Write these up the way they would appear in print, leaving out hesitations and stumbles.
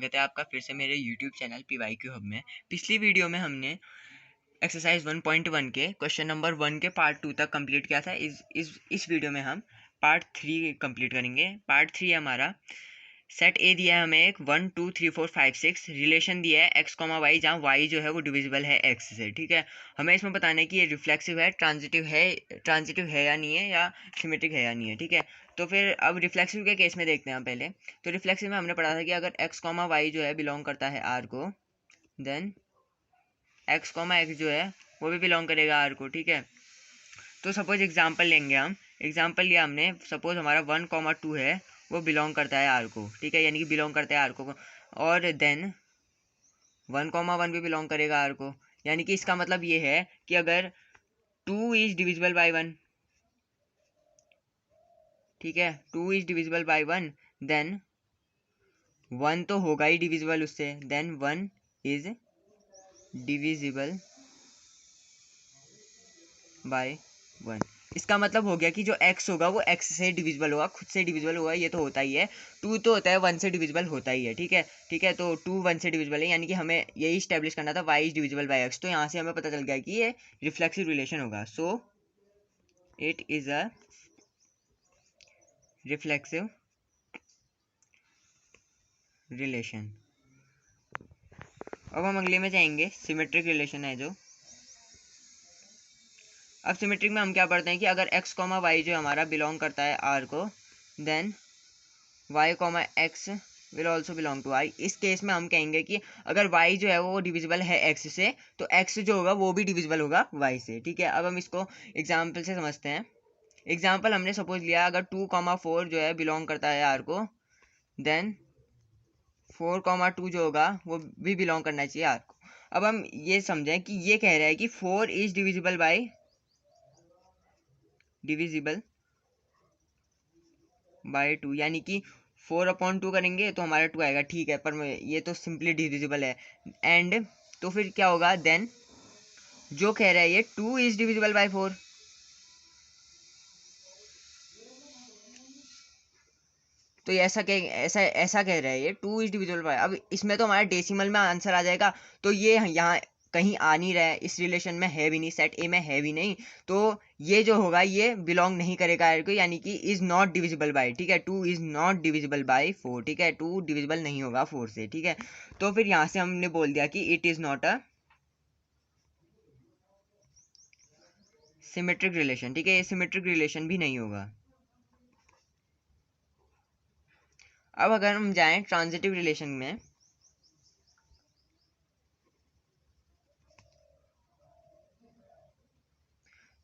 स्वागत है आपका फिर से मेरे YouTube चैनल PYQ हब में। पिछली वीडियो में हमने एक्सरसाइज 1.1 के क्वेश्चन नंबर 1 के पार्ट 2 तक कंप्लीट किया था। इस वीडियो में हम पार्ट 3 कंप्लीट करेंगे। पार्ट 3 हमारा सेट ए दिया है हमें एक 1 2 3 4 5 6 रिलेशन दिया है एक्स कॉमा वाई, जहाँ वाई जो है वो डिविजिबल है एक्स से। ठीक है, हमें इसमें बताना है कि ये रिफ्लेक्सिव है, ट्रांजिटिव है या नहीं है, या सिमेट्रिक है या नहीं है। ठीक है, तो फिर अब रिफ्लेक्सिव के केस में देखते हैं हम पहले। तो रिफ्लेक्सिव में हमने पढ़ा था कि अगर एक्स कॉमा वाई जो है बिलोंग करता है आर को, देन एक्स कॉमा एक्स जो है वो भी बिलोंग करेगा आर को। ठीक है, तो सपोज एग्जाम्पल लेंगे हम। एग्जाम्पल लिया हमने, सपोज हमारा 1,2 है वो बिलोंग करता है आर को। ठीक है, यानी कि बिलोंग करता है आर को, और देन 1,1 भी बिलोंग करेगा आर को। यानी कि इसका मतलब ये है कि अगर 2 इज डिविजिबल बाई 1, ठीक है, 2 इज डिविजिबल बाई 1, देन 1 तो होगा ही डिविजिबल उससे, देन 1 इज डिविजिबल बाय 1। इसका मतलब हो गया कि जो x होगा वो x से डिविजिबल होगा, खुद से डिविजिबल होगा, ये तो होता ही है। 2 तो होता है 1 से डिविजिबल होता ही है। ठीक है, ठीक है, तो 2 1 से डिविजिबल है, यानी कि हमें यही स्टैब्लिश करना था y is divisible by x। तो यहाँ से हमें पता चल गया कि ये रिफ्लेक्सिव रिलेशन होगा। So it is a reflexive relation. अब हम अगले में जाएंगे, सिमेट्रिक रिलेशन है जो। अब सिमेट्रिक में हम क्या पढ़ते हैं कि अगर x कॉमा वाई जो हमारा बिलोंग करता है r को, then y comma x will also belong to I. इस केस में हम कहेंगे कि अगर y जो है वो डिविजिबल है x से, तो x जो होगा वो भी डिविजिबल होगा y से। ठीक है, अब हम इसको एग्जाम्पल से समझते हैं। एग्जाम्पल हमने सपोज लिया, अगर 2,4 जो है बिलोंग करता है r को, देन 4,2 जो होगा वो भी बिलोंग करना चाहिए r को। अब हम ये समझें कि ये कह रहा है कि 4 इज डिविजिबल बाय 2, यानी कि 4/2 करेंगे तो हमारा 2 आएगा। ठीक है, पर ये तो सिंपली डिविजिबल है। एंड तो फिर क्या होगा, देन जो कह रहा है ये 2 इज डिविजिबल बाय 4, तो ये ऐसा कह रहा है ये 2 इज डिविजिबल बाय। अब इसमें तो हमारा डेसिमल में आंसर आ जाएगा, तो ये यहाँ कहीं आ नहीं रहा है, इस रिलेशन में है भी नहीं, सेट ए में है भी नहीं, तो ये जो होगा ये बिलोंग नहीं करेगा को, यानी कि इज नॉट डिविजिबल बाय। ठीक है, 2 इज नॉट डिविजिबल बाय 4। ठीक है, 2 डिविजिबल नहीं होगा 4 से। ठीक है, तो फिर यहाँ से हमने बोल दिया कि it is not a symmetric relation. ठीक है, ये सिमेट्रिक रिलेशन भी नहीं होगा। अब अगर हम जाएं ट्रांजिटिव रिलेशन में,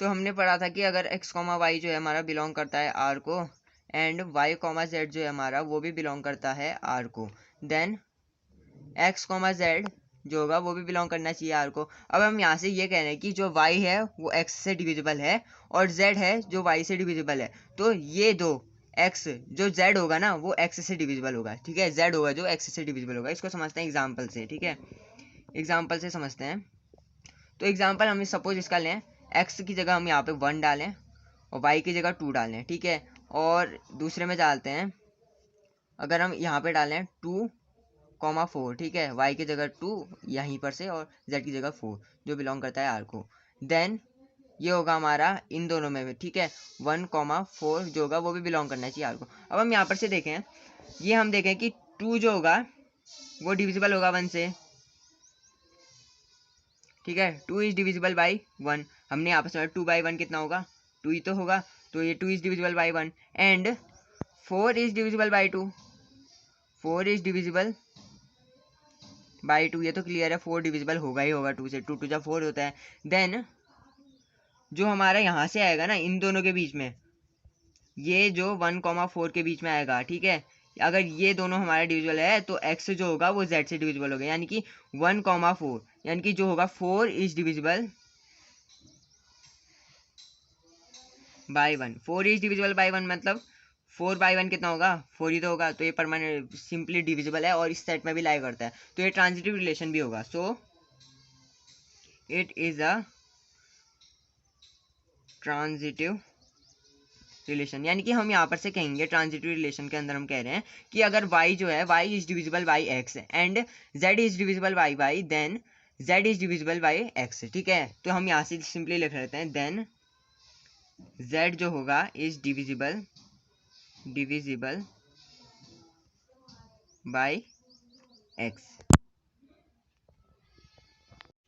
तो हमने पढ़ा था कि अगर x कॉमा वाई जो है हमारा बिलोंग करता है r को, एंड y कॉमा z जो है हमारा वो भी बिलोंग करता है r को, देन x कॉमा z जो होगा वो भी बिलोंग करना चाहिए r को। अब हम यहाँ से ये कह रहे हैं कि जो y है वो x से डिविजिबल है, और z है जो y से डिविजिबल है, तो ये दो x जो z होगा ना वो x से डिविजिबल होगा। ठीक है, z होगा जो x से डिविजिबल होगा। इसको समझते हैं एग्जाम्पल से। ठीक है, एग्जाम्पल से समझते हैं। तो एग्जाम्पल हम सपोज इसका लें, x की जगह हम यहाँ पे 1 डालें और y की जगह 2 डालें। ठीक है, और दूसरे में डालते हैं, अगर हम यहाँ पे डालें 2,4, ठीक है, y की जगह 2 यहीं पर से, और z की जगह 4 जो बिलोंग करता है r को, देन ये होगा हमारा इन दोनों में भी। ठीक है, 1,4 जो होगा वो भी बिलोंग करना चाहिए r को। अब हम यहाँ पर से देखें, ये हम देखें कि 2 जो होगा वो डिविजिबल होगा 1 से। ठीक है, 2 इज डिविजिबल बाई 1। हमने यहाँ पर 2/1 कितना होगा, 2 ही तो होगा, तो ये 2 is divisible by 1। And 4 is divisible by 2, 4 is divisible by 2, ये तो क्लियर है, 4 डिविजिबल होगा ही होगा 2 से, 2 2 4 होता है। देन जो हमारा यहाँ से आएगा ना इन दोनों के बीच में, ये जो 1,4 के बीच में आएगा, ठीक है, अगर ये दोनों हमारे डिविजिबल है तो x जो होगा वो z से डिविजिबल होगा, यानी कि 1,4, यानी कि जो होगा 4 is divisible by 1। 4 is divisible by 1 मतलब 4/1 कितना होगा, 4 ही तो होगा, तो ये परमानेंट सिंपली डिविजिबल है और इस सेट में भी लाई करता है, तो ये ट्रांजिटिव रिलेशन भी होगा। So it is a transitive relation, यानी कि हम यहाँ पर से कहेंगे ट्रांजिटिव रिलेशन के अंदर हम कह रहे हैं कि अगर y जो है y is divisible by x and z is divisible by y, then z is divisible by x, ठीक है। तो हम यहाँ से सिंपली लिख लेते हैं देन z जो होगा इज डिविजिबल बाई x।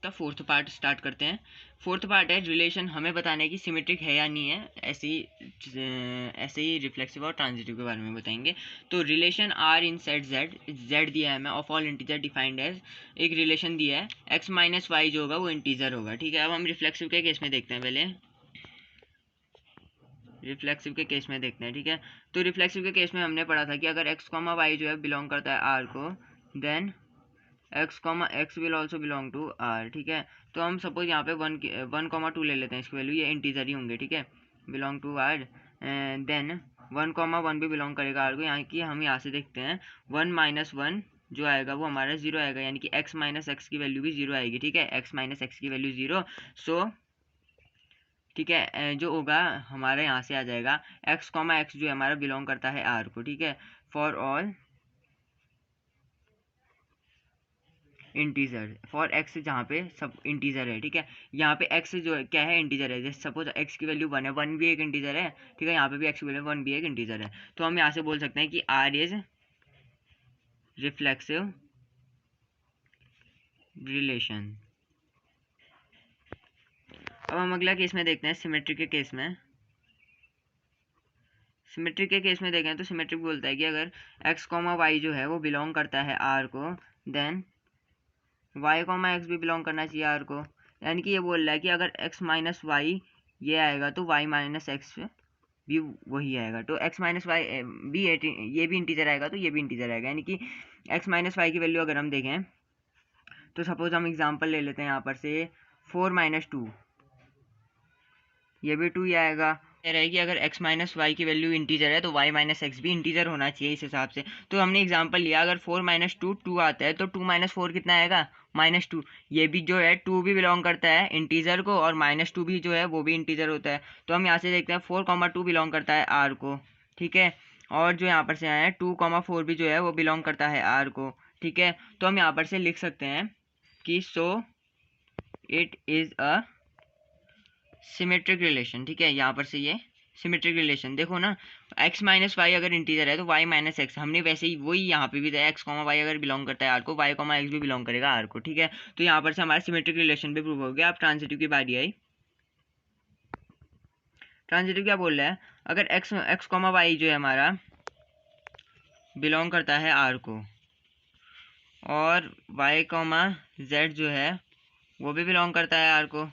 का फोर्थ पार्ट स्टार्ट करते हैं। फोर्थ पार्ट है रिलेशन हमें बताना है कि सिमेट्रिक है या नहीं है, ऐसे ही रिफ्लेक्सिव और ट्रांजिटिव के बारे में बताएंगे। तो relation R in set Z दिया है हमें, of all integer defined as, एक रिलेशन दिया है एक्स माइनस वाई जो होगा वो इंटीजर होगा, ठीक है। अब हम रिफ्लेक्सिव के केस में देखते हैं, पहले रिफ्लेक्सिव के केस में देखते हैं, ठीक है। तो रिफ्लेक्सिव के केस में हमने पढ़ा था कि अगर एक्स कॉमा वाई जो है बिलोंग करता है आर को, then x comma x will also belong to R, ठीक है। तो हम सपोज यहाँ पे 1,2 ले लेते हैं, इसकी वैल्यू ये इंटीजर ही होंगे, ठीक है, बिलोंग टू आर। देन 1,1 भी बिलोंग करेगा आर को, यहाँ की हम यहाँ से देखते हैं 1 माइनस 1 जो आएगा वो हमारा 0 आएगा, यानी कि x माइनस एक्स की वैल्यू भी 0 आएगी, ठीक है, x माइनस एक्स की वैल्यू 0। सो ठीक है, जो होगा हमारे यहाँ से आ जाएगा x कॉमा एक्स जो है हमारा बिलोंग करता है आर को, ठीक है, for all integer, for x जहाँ पे सब इंटीजर है, ठीक है। यहाँ पे एक्स जो है क्या है, इंटीजर है। जैसे सपोज एक्स की वैल्यू 1 है, 1 भी एक इंटीजर है, ठीक है। यहाँ पे भी एक्स की वैल्यू 1 भी एक इंटीजर है। तो हम यहाँ से बोल सकते हैं कि आर इज रिफ्लेक्सिव रिलेशन। अब हम अगला केस में देखते हैं सिमेट्रिक के केस में। सिमेट्रिक के केस में देखें तो सिमेट्रिक बोलता है कि अगर एक्स कॉमा वाई जो है वो बिलोंग करता है आर को, देन वाई कॉमा एक्स भी बिलोंग करना चाहिए आर को। यानी कि ये बोल रहा है कि अगर एक्स माइनस वाई ये आएगा तो वाई माइनस एक्स भी वही आएगा। तो एक्स माइनस वाई भी ये भी इंटीजर आएगा तो ये भी इंटीजर आएगा, यानी कि एक्स माइनस वाई की वैल्यू अगर हम देखें तो सपोज हम एग्जांपल ले लेते हैं यहाँ पर से 4 माइनस 2, ये भी 2 ही आएगा। कह रहा है कि अगर x माइनस वाई की वैल्यू इंटीजर है तो y माइनस एक्स भी इंटीजर होना चाहिए इस हिसाब से। तो हमने एग्जांपल लिया, अगर 4 माइनस 2 2 आता है तो 2 माइनस 4 कितना आएगा, -2। ये भी जो है 2 भी बिलोंग करता है इंटीजर को, और -2 भी जो है वो भी इंटीजर होता है। तो हम यहाँ से देखते हैं 4,2 बिलोंग करता है आर को, ठीक है। और जो यहाँ पर से आया है 2,4 भी जो है वो बिलोंग करता है आर को, ठीक है। तो हम यहाँ पर से लिख सकते हैं कि so it is a symmetric relation, ठीक है। यहाँ पर से ये सिमेट्रिक रिलेशन देखो ना, x माइनस वाई अगर इंटीजर है तो y माइनस एक्स, हमने वैसे ही वही यहाँ पे भी दिया, x कॉमा वाई अगर बिलोंग करता है आर को, y कॉमा एक्स भी बिलोंग करेगा आर को, ठीक है। तो यहाँ पर से हमारा सिमेट्रिक रिलेशन भी प्रूव हो गया। अब ट्रांजिटिव की बारी आई। ट्रांजिटिव क्या बोल रहा है, अगर x कॉमा वाई जो है हमारा बिलोंग करता है आर को, और y कॉमा जेड जो है वो भी बिलोंग करता है आर को,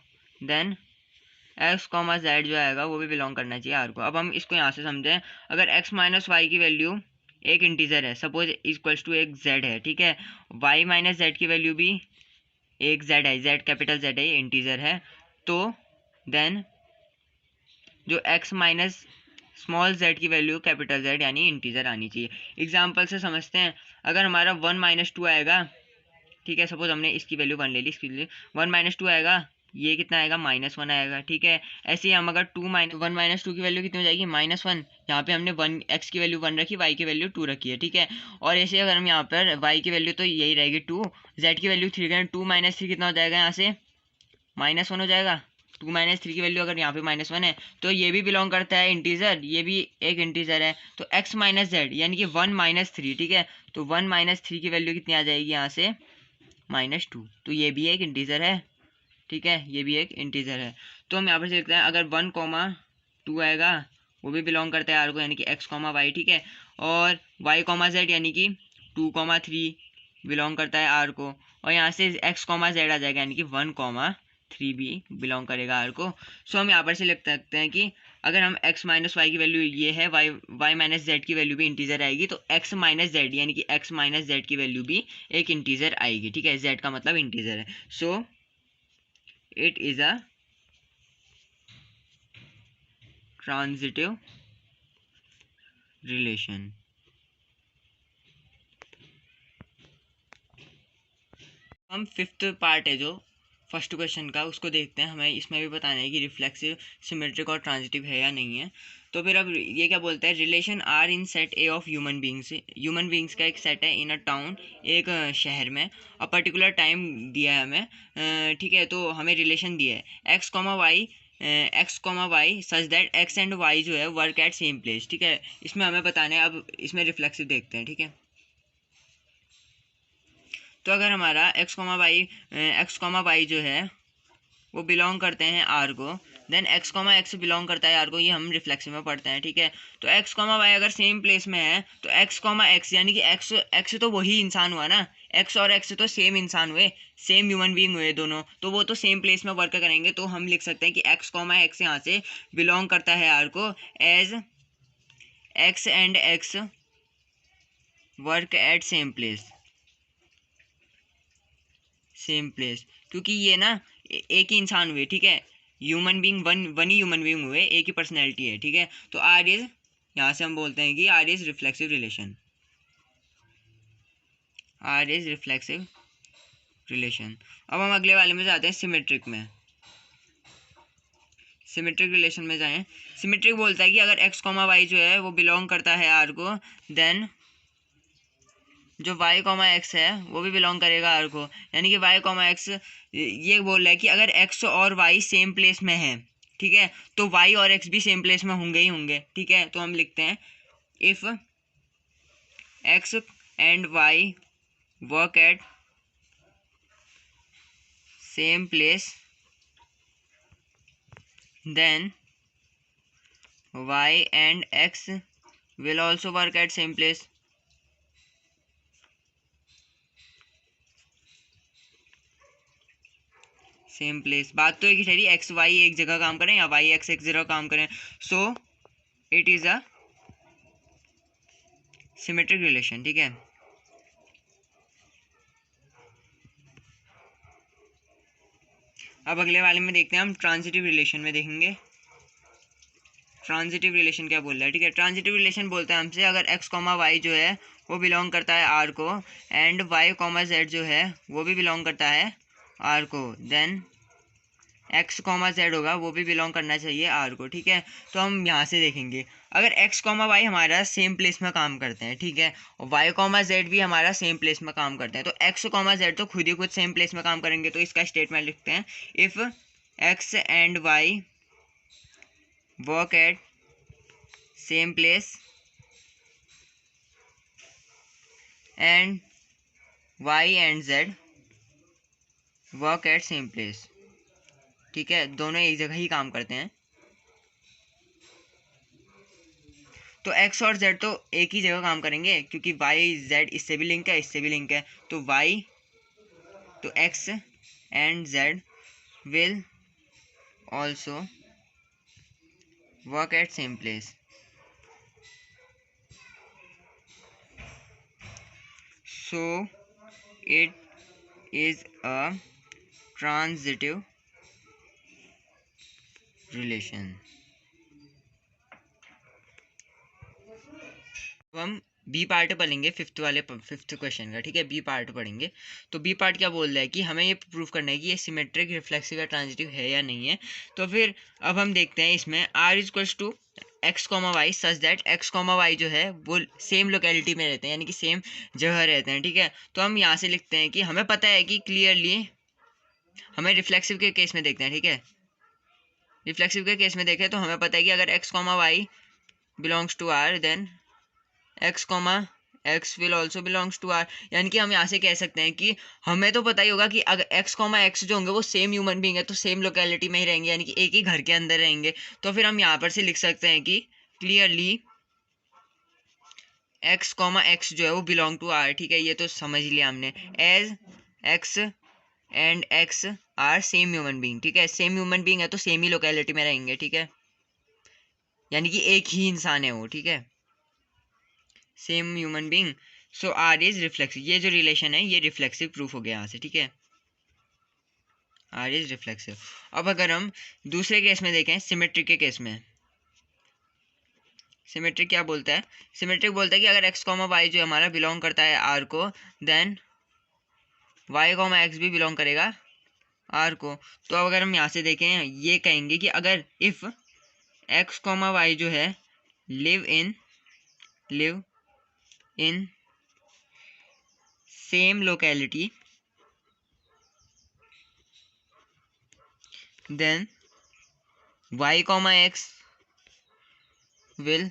देन एक्स कॉमा जेड जो आएगा वो भी बिलोंग करना चाहिए आर को। अब हम इसको यहाँ से समझें, अगर एक्स माइनस वाई की वैल्यू एक इंटीजर है, सपोज इक्वल्स टू एक जेड है, ठीक है, वाई माइनस जेड की वैल्यू भी एक जेड है, जेड कैपिटल जेड है, ये इंटीजर है, तो देन जो एक्स माइनस स्मॉल जेड की वैल्यू कैपिटल जेड यानी इंटीजर आनी चाहिए। एग्जाम्पल से समझते हैं, अगर हमारा 1 माइनस 2 आएगा, ठीक है, सपोज हमने इसकी वैल्यू 1 ले ली, इसकी वैल्यू 1 माइनस 2 आएगा, ये कितना आएगा, -1 आएगा, ठीक है। ऐसे ही हम अगर 1 माइनस 2 की वैल्यू कितनी हो जाएगी, -1। यहाँ पे हमने 1 एक्स की वैल्यू 1 रखी, वाई की वैल्यू 2 रखी है, ठीक है। और ऐसे अगर हम यहाँ पर वाई की वैल्यू तो यही रहेगी 2, जेड की वैल्यू 3 करें, 2 माइनस 3 कितना हो जाएगा, यहाँ से -1 हो जाएगा। 2 माइनस 3 की वैल्यू अगर यहाँ पे -1 है तो ये भी बिलोंग करता है इंटीजर, ये भी एक इंटीजर है। तो x माइनस जेड यानी कि 1 माइनस 3, ठीक है। तो 1 माइनस 3 की वैल्यू कितनी आ जाएगी यहाँ से, -2। तो ये भी एक इंटीजर है, ठीक है, ये भी एक इंटीजर है। तो हम यहाँ पर देखते हैं, अगर 1,2 आएगा वो भी बिलोंग करता है आर को, यानी कि x कॉमा वाई, ठीक है। और y कॉमा जेड यानी कि 2,3 बिलोंग करता है आर को, और यहाँ से x कॉमा जेड आ जाएगा यानी कि 1,3 भी बिलोंग करेगा आर को। सो हम यहाँ पर से लिख सकते हैं कि अगर हम x माइनस वाई की वैल्यू ये है, y माइनस जेड की वैल्यू भी इंटीजर आएगी, तो x माइनस जेड यानी कि x माइनस जेड की वैल्यू भी एक इंटीजर आएगी, ठीक है। z का मतलब इंटीजर है। So it is a transitive relation. हम फिफ्थ पार्ट है जो फर्स्ट क्वेश्चन का, उसको देखते हैं। हमें इसमें भी बताना है कि रिफ्लेक्सिव, सिमेट्रिक और ट्रांजिटिव है या नहीं है। तो फिर अब ये क्या बोलता है, relation R in set A of human beings का एक सेट है इन अ टाउन, एक शहर में, अ पर्टिकुलर टाइम दिया है हमें, ठीक है। तो हमें रिलेशन दिया है x comma y such that x and y जो है वर्क एट सेम प्लेस, ठीक है। इसमें हमें बताना है, अब इसमें रिफ्लेक्सिव देखते हैं, ठीक है। तो अगर हमारा एक्स कॉमा वाई जो है वो बिलोंग करते हैं आर को, then x comma x belong करता है आर को, ये हम रिफ्लेक्सिव में पढ़ते हैं, ठीक है। तो एक्स कॉमा वाई अगर सेम प्लेस में है तो एक्स कॉमा एक्स यानी कि एक्स तो वही इंसान हुआ ना, एक्स और एक्स तो सेम इंसान हुए, सेम ह्यूमन बीइंग हुए दोनों, तो वो तो सेम प्लेस में वर्क करेंगे। तो हम लिख सकते हैं कि एक्स कॉमा एक्स यहाँ से बिलोंग करता है आर को, as x and x work at same place, क्योंकि ये ना एक ही इंसान हुए, ठीक है। ह्यूमन बीइंग वन ही ह्यूमन बीइंग हुए, एक ही पर्सनैलिटी है, ठीक है। तो आर इज, यहाँ से हम बोलते हैं कि R is reflexive relation, R is reflexive relation. अब हम अगले वाले में जाते हैं, सिमेट्रिक में। सिमेट्रिक रिलेशन में जाएं, सिमेट्रिक बोलता है कि अगर एक्स कॉमा वाई जो है वो बिलोंग करता है आर को, देन जो वाई कॉमा एक्स है वो भी बिलोंग करेगा आर को, यानी कि वाई कॉमा एक्स ये बोल रहा है कि अगर एक्स और वाई सेम प्लेस में है, ठीक है, तो वाई और एक्स भी सेम प्लेस में होंगे ही होंगे, ठीक है। तो हम लिखते हैं if x and y work at same place, then y and x will also work at same place. Same place, बात तो एक ही ठहरी, एक्स वाई एक जगह काम करें या वाई एक्स एक जगह काम करें, so it is a symmetric relation, ठीक है। अब अगले वाले में देखते हैं हम, ट्रांजिटिव रिलेशन में देखेंगे ट्रांजिटिव रिलेशन क्या बोल रहा है, ठीक है। ट्रांजिटिव रिलेशन बोलता है हमसे अगर एक्स कॉमा वाई जो है वो बिलोंग करता है आर को, एंड वाई कॉमा जेड जो है वो भी बिलोंग करता है आर को, देन एक्स कॉमा जेड होगा वो भी बिलोंग करना चाहिए आर को, ठीक है। तो हम यहाँ से देखेंगे अगर एक्स कॉमा वाई हमारा सेम प्लेस में काम करते हैं, ठीक है, और वाई कॉमा जेड भी हमारा सेम प्लेस में काम करते हैं, तो एक्स कॉमा जेड तो खुद ही खुद सेम प्लेस में काम करेंगे। तो इसका स्टेटमेंट लिखते हैं, if x and y work at same place and y and z work at same place, ठीक है, दोनों एक जगह ही काम करते हैं। तो एक्स और जेड तो एक ही जगह काम करेंगे, क्योंकि वाई जेड इससे भी लिंक है इससे भी लिंक है, तो वाई तो x and Z will also work at same place, so it is a transitive relation. हम बी पार्ट पढ़ेंगे फिफ्थ क्वेश्चन का, ठीक है, बी पार्ट पढ़ेंगे। तो बी पार्ट क्या बोल रहा है कि हमें ये प्रूव करना है कि ये सिमेट्रिक रिफ्लेक्सिव या ट्रांजिटिव है या नहीं है। तो फिर अब हम देखते हैं इसमें R is equals to x comma y such that x comma y जो है वो सेम लोकेलिटी में रहते हैं, यानी कि सेम जगह रहते हैं, ठीक है। तो हम यहाँ से लिखते हैं कि हमें पता है कि क्लियरली हमें रिफ्लेक्सिव के केस में देखते हैं, ठीक है। रिफ्लेक्सिव के केस में देखें तो हमें पता है कि अगर x comma y belongs to R, then x comma x will also belongs to R, यानी कि हम यहाँ से कह सकते हैं कि हमें तो पता ही होगा कि अगर एक्स कॉमा एक्स जो होंगे वो सेम ह्यूमन बीइंग है, तो सेम लोकेलिटी में ही रहेंगे, यानी कि एक ही घर के अंदर रहेंगे। तो फिर हम यहाँ पर से लिख सकते हैं कि क्लियरली एक्स कॉमा एक्स जो है वो बिलोंग टू आर, ठीक है, ये तो समझ लिया हमने, as x and x are same human being, ठीक है, सेम ह्यूमन बीइंग है तो सेम ही लोकेलिटी में रहेंगे, ठीक है, यानी कि एक ही इंसान है वो, ठीक है, same human being. So R is reflexive, ये जो रिलेशन है ये रिफ्लेक्सिव प्रूफ हो गया यहाँ से, ठीक है, आर इज रिफ्लेक्सिव। अब अगर हम दूसरे केस में देखें, सिमेट्रिक के केस में, सिमेट्रिक क्या बोलता है, सिमेट्रिक बोलता है कि अगर एक्स कॉमा वाई जो हमारा बिलोंग करता है आर को, देन वाई कॉमा एक्स भी बिलोंग करेगा आर को। तो अब अगर हम यहाँ से देखें, ये कहेंगे कि अगर इफ़ एक्स कॉमा वाई जो है live in same locality, then y comma x will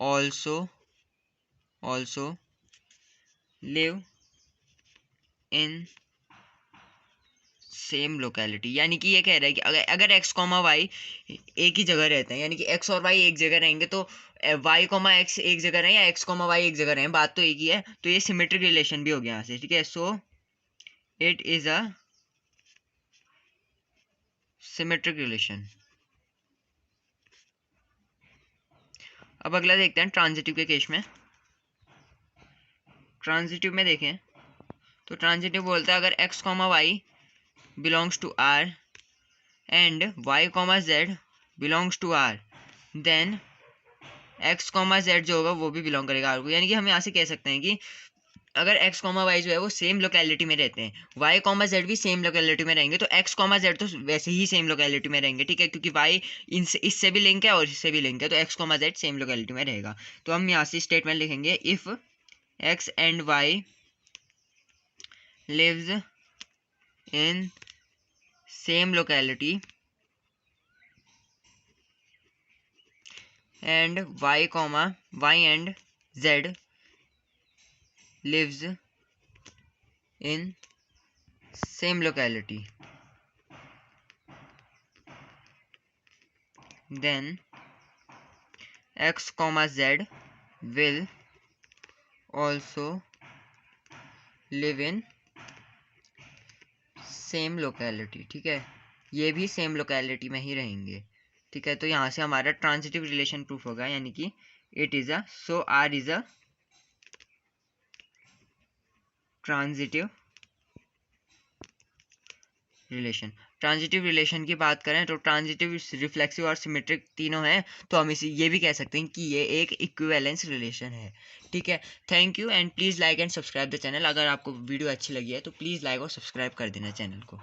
also live in same locality. यानी कि ये कह रहा है कि अगर x कॉमा वाई एक ही जगह रहते हैं, यानी कि x और y एक जगह रहेंगे, तो y कॉमा x एक जगह रहे या x कॉमा y एक जगह रहे, बात तो एक ही है। तो ये सिमेट्रिक रिलेशन भी हो गया यहाँ से, ठीक है। So it is a symmetric relation. अब अगला देखते हैं ट्रांजिटिव के केस में। ट्रांजिटिव में देखें तो ट्रांजिटिव बोलता है अगर x comma y belongs to R and y comma z belongs to R, then x comma z जो होगा वो भी बिलोंग करेगा R को। यानी कि हम यहाँ से कह सकते हैं कि अगर x कॉमा वाई जो है वो सेम लोकेलिटी में रहते हैं, y कॉमा z भी सेम लोकेलिटी में रहेंगे, तो x कॉमा z तो वैसे ही सेम लोकेलिटी में रहेंगे, ठीक है, क्योंकि y इनसे इससे भी लिंक है और इससे भी लिंक है, तो x comma z same locality में रहेगा। तो हम यहाँ से स्टेटमेंट लिखेंगे इफ x एंड y lives in same locality and y and z lives in same locality, then x comma z will also live in same locality, ठीक है, ये भी सेम लोकेलिटी में ही रहेंगे, ठीक है। तो यहाँ से हमारा ट्रांजिटिव रिलेशन प्रूफ होगा, यानी कि it is a so R is a transitive relation. Transitive relation की बात करें तो ट्रांजिटिव, रिफ्लेक्सिव और सिमेट्रिक तीनों हैं, तो हम इसे ये भी कह सकते हैं कि ये एक इक्विवेलेंस रिलेशन है, ठीक है। Thank you and please like and subscribe the channel. अगर आपको वीडियो अच्छी लगी है तो प्लीज़ लाइक और सब्सक्राइब कर देना चैनल को।